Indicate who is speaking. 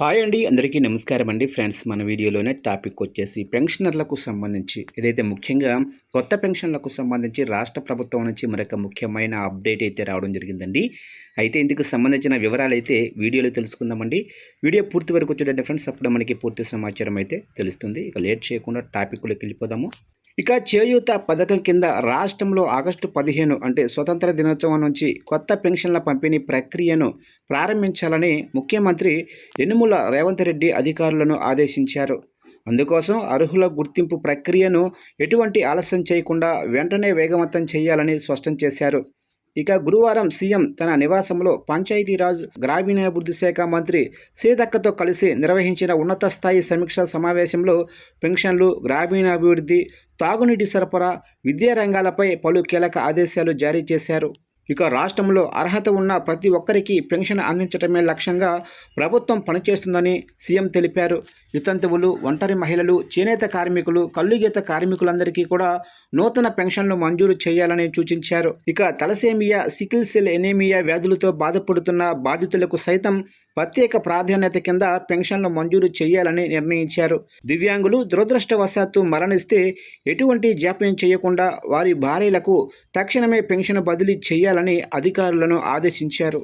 Speaker 1: Hi అండి, అందరికీ నమస్కారం అండి. ఫ్రెండ్స్, మన వీడియోలోనే టాపిక్ వచ్చేసి పెన్షనర్లకు సంబంధించి ఏదైతే ముఖ్యంగా కొత్త పెన్షన్లకు సంబంధించి రాష్ట్ర ప్రభుత్వం నుంచి మరొక ముఖ్యమైన అప్డేట్ అయితే రావడం జరిగిందండి. అయితే ఇందుకు సంబంధించిన వివరాలు అయితే వీడియోలో తెలుసుకుందామండి. వీడియో పూర్తి వరకు చూడండి ఫ్రెండ్స్, అప్పుడు మనకి పూర్తి సమాచారం అయితే తెలుస్తుంది. ఇక లేట్ చేయకుండా టాపిక్లోకి వెళ్ళిపోదాము. ఇక చేయూత పథకం కింద రాష్ట్రంలో ఆగస్టు 15 అంటే స్వతంత్ర దినోత్సవం నుంచి కొత్త పెన్షన్ల పంపిణీ ప్రక్రియను ప్రారంభించాలని ముఖ్యమంత్రి యనుమల రేవంత్ రెడ్డి అధికారులను ఆదేశించారు. అందుకోసం అర్హుల గుర్తింపు ప్రక్రియను ఎటువంటి ఆలస్యం చేయకుండా వెంటనే వేగవంతం చేయాలని స్పష్టం చేశారు. ఇక గురువారం సీఎం తన నివాసంలో పంచాయతీరాజ్ గ్రామీణాభివృద్ధి శాఖ మంత్రి సీతక్కతో కలిసి నిర్వహించిన ఉన్నత స్థాయి సమీక్షా సమావేశంలో పెన్షన్లు, గ్రామీణాభివృద్ధి, తాగునీటి సరఫరా, విద్యా రంగాలపై పలు కీలక ఆదేశాలు జారీ చేశారు. ఇక రాష్ట్రంలో అర్హత ఉన్న ప్రతి ఒక్కరికి పెన్షన్ అందించడమే లక్ష్యంగా ప్రభుత్వం పనిచేస్తుందని సీఎం తెలిపారు. వితంతువులు, ఒంటరి మహిళలు, చేనేత కార్మికులు, కల్లుగీత కార్మికులందరికీ కూడా నూతన పెన్షన్లు మంజూరు చేయాలని సూచించారు. ఇక తలసేమియా, సికిల్ సెల్ ఎనీమియా వ్యాధులతో బాధపడుతున్న బాధితులకు సైతం ప్రత్యేక ప్రాధాన్యత కింద పెన్షన్లు మంజూరు చేయాలని నిర్ణయించారు. దివ్యాంగులు దురదృష్టవశాత్తు మరణిస్తే ఎటువంటి జాప్యం చేయకుండా వారి భార్యలకు తక్షణమే పెన్షన్ బదిలీ చేయాలని అధికారులను ఆదేశించారు.